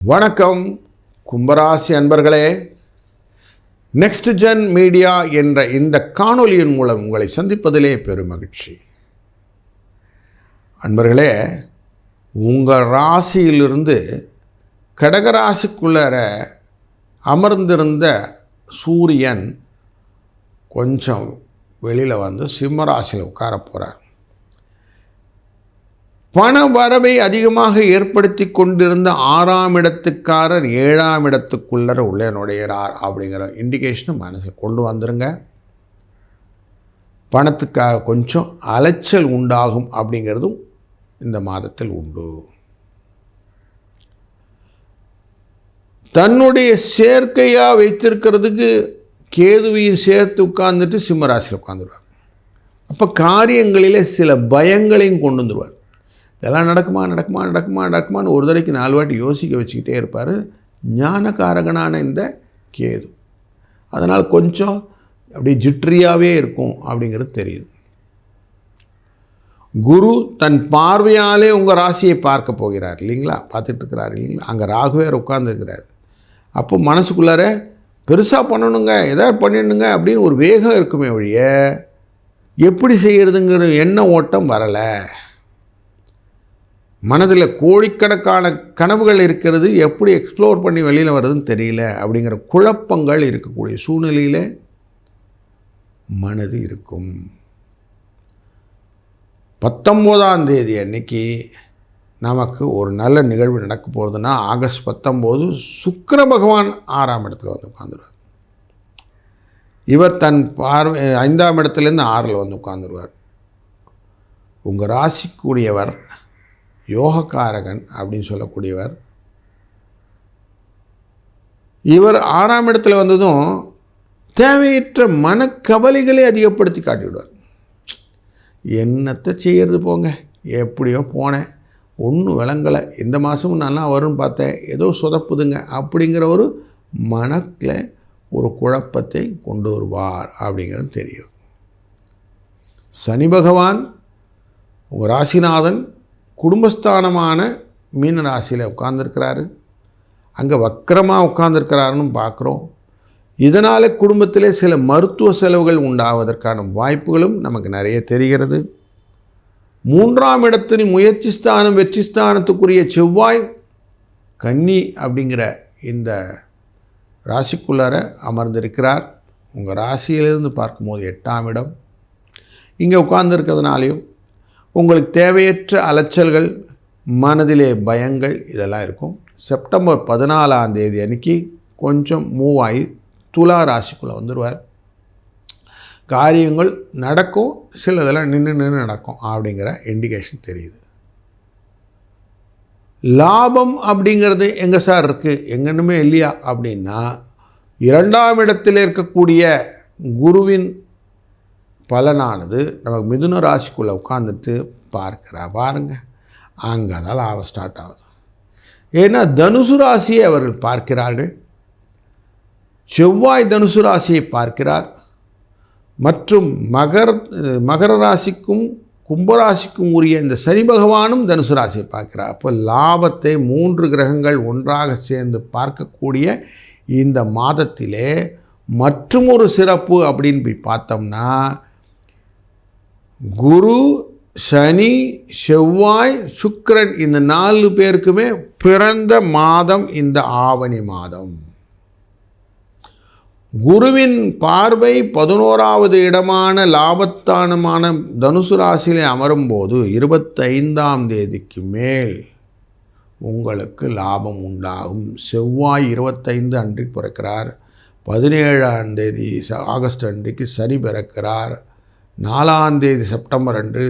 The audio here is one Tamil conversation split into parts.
வணக்கம் கும்பராசி அன்பர்களே. நெக்ஸ்ட் ஜென் மீடியா என்ற இந்த காணொலியின் மூலம் உங்களை சந்திப்பதிலே பெருமகிழ்ச்சி. அன்பர்களே, உங்கள் ராசியிலிருந்து கடகராசிக்குள்ளர அமர்ந்திருந்த சூரியன் கொஞ்சம் வெளியில் வந்து சிம்ம ராசியில் உட்கார போகிறார். பண வரவை அதிகமாக ஏற்படுத்தி கொண்டிருந்த 6ஆம் இடத்துக்காரர் 7ஆம் இடத்துக்குள்ளர உள்ளே நுழையிறார் அப்படிங்கிற இண்டிகேஷனை மனசில் கொண்டு வந்துருங்க. பணத்துக்காக கொஞ்சம் அலைச்சல் உண்டாகும் அப்படிங்கிறதும் இந்த மாதத்தில் உண்டு. தன்னுடைய சேர்க்கையாக வைத்திருக்கிறதுக்கு கேதுவையும் சேர்த்து உட்கார்ந்துட்டு சிம்மராசியில் உட்காந்துருவார். அப்போ காரியங்களில் சில பயங்களையும் கொண்டு வந்துடுவார். இதெல்லாம் நடக்குமான்னு ஒரு தடவைக்கு 4 வாட்டி யோசிக்க வச்சுக்கிட்டே இருப்பார் ஞானகாரகனான இந்த கேது. அதனால் கொஞ்சம் அப்படி ஜிட்ரியாகவே இருக்கும் அப்படிங்கிறது தெரியுது. குரு தன் பார்வையாலே உங்கள் ராசியை பார்க்க போகிறார் இல்லைங்களா, பார்த்துட்டு இருக்கிறார் இல்லைங்களா. அங்கே ராகுவேர் உட்கார்ந்துருக்கிறார். அப்போ மனசுக்குள்ளார பெருசாக பண்ணணுங்க, எதாவது பண்ணிடணுங்க அப்படின்னு ஒரு வேகம் இருக்குமே ஒழிய எப்படி செய்கிறதுங்கிற எண்ண ஓட்டம் வரலை. மனதில் கோடிக்கணக்கான கனவுகள் இருக்கிறது, எப்படி எக்ஸ்ப்ளோர் பண்ணி வெளியில் வர்றதுன்னு தெரியல அப்படிங்கிற குழப்பங்கள் இருக்கக்கூடிய சூழ்நிலையில் மனது இருக்கும். 19ஆம் தேதி அன்னைக்கு நமக்கு ஒரு நல்ல நிகழ்வு நடக்க போகிறதுனா ஆகஸ்ட் 19 சுக்கிர பகவான் 6ஆம் இடத்துல வந்து உட்காந்துருவார். இவர் தன் பார்வை 5ஆம் இடத்துலேருந்து 6இல் வந்து உட்காந்துருவார். உங்கள் ராசிக்குரியவர் யோகக்காரகன் அப்படின்னு சொல்லக்கூடியவர். இவர் 6ஆம் இடத்துல வந்ததும் தேவையற்ற மனக்கவலைகளை அதிகப்படுத்தி காட்டிவிடுவார். என்னத்தை செய்கிறது போங்க, எப்படியோ போனேன், ஒன்றும் விளங்கலை, இந்த மாதமும் நல்லா வரும்னு பார்த்தேன், ஏதோ சொதப்புதுங்க அப்படிங்கிற ஒரு மனக்கில் ஒரு குழப்பத்தை கொண்டு வருவார் அப்படிங்கிறது தெரியும். சனி பகவான் உங்கள் ராசிநாதன் குடும்பஸ்தானமான மீன ராசியில் உட்கார்ந்துருக்கிறாரு. அங்கே வக்கரமாக உட்கார்ந்துருக்கிறாருன்னு பார்க்குறோம். இதனால் குடும்பத்தில் சில மருத்துவ செலவுகள் உண்டாவதற்கான வாய்ப்புகளும் நமக்கு நிறைய தெரிகிறது. 3ஆம் இடத்தில் முயற்சி ஸ்தானம் வெற்றி ஸ்தானத்துக்குரிய செவ்வாய் கன்னி அப்படிங்கிற இந்த ராசிக்குள்ளார அமர்ந்திருக்கிறார். உங்கள் ராசியிலிருந்து பார்க்கும்போது 8ஆம் இடம். இங்கே உட்கார்ந்துருக்கிறதுனாலையும் உங்களுக்கு தேவையற்ற அலைச்சல்கள், மனதிலே பயங்கள் இதெல்லாம் இருக்கும். செப்டம்பர் 14ஆம் தேதி அன்றைக்கி கொஞ்சம் மூவ் ஆகி துலா ராசிக்குள்ளே வந்துடுவார். காரியங்கள் நடக்கும், சிலதெல்லாம் நின்று நடக்கும் அப்படிங்கிற இண்டிகேஷன் தெரியுது. லாபம் அப்படிங்கிறது எங்கே சார் இருக்குது, எங்கன்னுமே இல்லையா அப்படின்னா 2ஆம் இடத்தில் இருக்கக்கூடிய குருவின் பலனானது நமக்கு மிதுன ராசிக்குள்ளே உட்காந்துட்டு பாருங்க, அங்கே தான் லாபம் ஸ்டார்ட் ஆகுது. ஏன்னா தனுசு ராசியை அவர்கள் பார்க்கிறார்கள். செவ்வாய் தனுசு ராசியை பார்க்கிறார். மற்றும் மகர ராசிக்கும் கும்பராசிக்கும் உரிய இந்த சனி பகவானும் தனுசு ராசியை பார்க்கிறார். அப்போ லாபத்தை 3 கிரகங்கள் ஒன்றாக சேர்ந்து பார்க்கக்கூடிய இந்த மாதத்திலே மற்றும் ஒரு சிறப்பு அப்படின்னு போய் பார்த்தோம்னா, குரு சனி செவ்வாய் சுக்கிரன் இந்த 4 பேருக்குமே பிறந்த மாதம் இந்த ஆவணி மாதம். குருவின் பார்வை 11ஆவது இடமான லாபத்தானமான தனுசு ராசியிலே அமரும்போது 25ஆம் தேதிக்கு மேல் உங்களுக்கு லாபம் உண்டாகும். செவ்வாய் 25 அன்று பிறக்கிறார். 17ஆம் தேதி ஆகஸ்ட் அன்றைக்கு சனி பிறக்கிறார். 4ஆம் தேதி செப்டம்பர் அன்று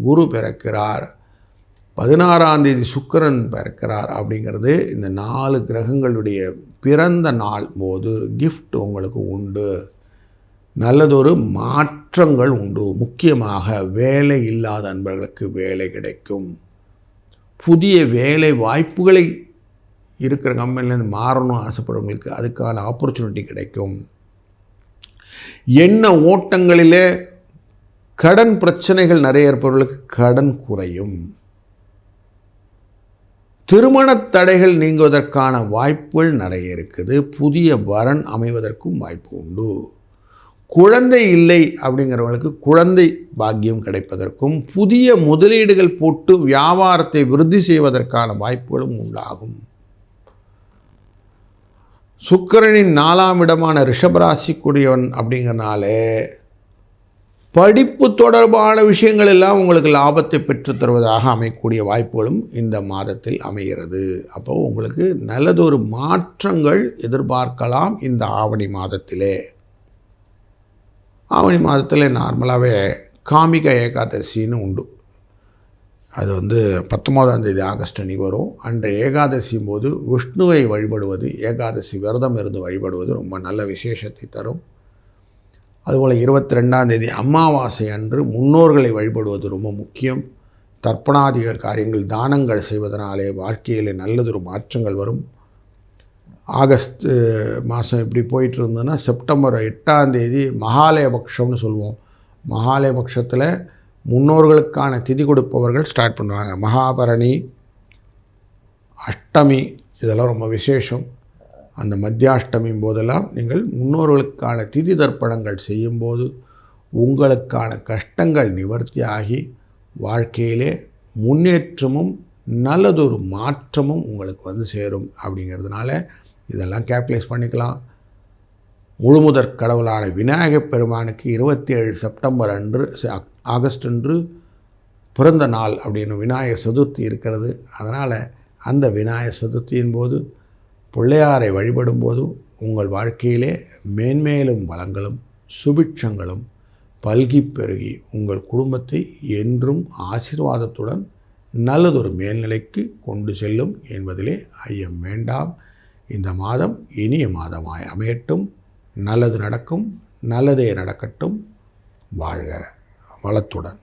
குரு பிறக்கிறார். 16ஆம் தேதி சுக்கிரன் பிறக்கிறார். அப்படிங்கிறது இந்த 4 கிரகங்களுடைய பிறந்த நாள் போது கிஃப்ட் உங்களுக்கு உண்டு. நல்லதொரு மாற்றங்கள் உண்டு. முக்கியமாக வேலை இல்லாத நண்பர்களுக்கு வேலை கிடைக்கும். புதிய வேலை வாய்ப்புகளை இருக்கிற கம்பெனிலேருந்து மாறணும் ஆசைப்படுறவங்களுக்கு அதுக்கான ஆப்பர்ச்சுனிட்டி கிடைக்கும். எண்ண ஓட்டங்களிலே கடன் பிரச்சனைகள் நிறைய இருப்பவர்களுக்கு கடன் குறையும். திருமணத் தடைகள் நீங்குவதற்கான வாய்ப்புகள் நிறைய இருக்குது. புதிய வரன் அமைவதற்கும் வாய்ப்பு உண்டு. குழந்தை இல்லை அப்படிங்கிறவங்களுக்கு குழந்தை பாக்கியம் கிடைப்பதற்கும், புதிய முதலீடுகள் போட்டு வியாபாரத்தை விருத்தி செய்வதற்கான வாய்ப்புகளும் உண்டாகும். சுக்கிரனின் 4ஆம் இடமான ரிஷபராசிக்குரியவன் அப்படிங்கிறனாலே படிப்பு தொடர்பான விஷயங்கள் எல்லாம் உங்களுக்கு லாபத்தை பெற்றுத் தருவதாக அமையக்கூடிய வாய்ப்புகளும் இந்த மாதத்தில் அமைகிறது. அப்போ உங்களுக்கு நல்லதொரு மாற்றங்கள் எதிர்பார்க்கலாம் இந்த ஆவணி மாதத்திலே. ஆவணி மாதத்தில் நார்மலாகவே காமிக ஏகாதசின்னு உண்டு. அது 19ஆம் தேதி ஆகஸ்ட் அன்றைக்கி வரும். அன்றைய ஏகாதசியும் போது விஷ்ணுவை வழிபடுவது, ஏகாதசி விரதம் இருந்து வழிபடுவது ரொம்ப நல்ல விசேஷத்தை தரும். அதுபோல் 22ஆம் தேதி அமாவாசை அன்று முன்னோர்களை வழிபடுவது ரொம்ப முக்கியம். தர்ப்பணாதிக காரியங்கள் தானங்கள் செய்வதனாலே வாழ்க்கையில் நல்லதொரு மாற்றங்கள் வரும். ஆகஸ்ட் மாதம் இப்படி போயிட்டு இருந்ததுன்னா செப்டம்பர் 8ஆம் தேதி மகாலயபக்ஷம்னு சொல்லுவோம். மகாலயபக்ஷத்தில் முன்னோர்களுக்கான திதி கொடுப்பவர்கள் ஸ்டார்ட் பண்ணுவாங்க. மகாபரணி, அஷ்டமி இதெல்லாம் ரொம்ப விசேஷம். அந்த மத்தியாஷ்டமியும் போதெல்லாம் நீங்கள் முன்னோர்களுக்கான திதி தர்ப்பணங்கள் செய்யும்போது உங்களுக்கான கஷ்டங்கள் நிவர்த்தியாகி வாழ்க்கையிலே முன்னேற்றமும் நல்லதொரு மாற்றமும் உங்களுக்கு சேரும். அப்படிங்கிறதுனால இதெல்லாம் கேபிட்டலைஸ் பண்ணிக்கலாம். முழுமுதற் கடவுளான விநாயகப் பெருமானுக்கு 27 செப்டம்பர் அன்று ஆகஸ்ட் அன்று பிறந்த நாள் அப்படின்னு விநாயகர் சதுர்த்தி இருக்கிறது. அதனால் அந்த விநாயகர் சதுர்த்தியின் போது பிள்ளையாரை வழிபடும்போது உங்கள் வாழ்க்கையிலே மேன்மேலும் வளங்களும் சுபிட்சங்களும் பல்கி பெருகி உங்கள் குடும்பத்தை என்றும் ஆசீர்வாதத்துடன் நல்லதொரு மேல்நிலைக்கு கொண்டு செல்லும் என்பதிலே ஐயம் வேண்டாம். இந்த மாதம் இனிய மாதமாய் அமையட்டும். நல்லது நடக்கும், நல்லதே நடக்கட்டும். வாழ்க வளத்துடன்.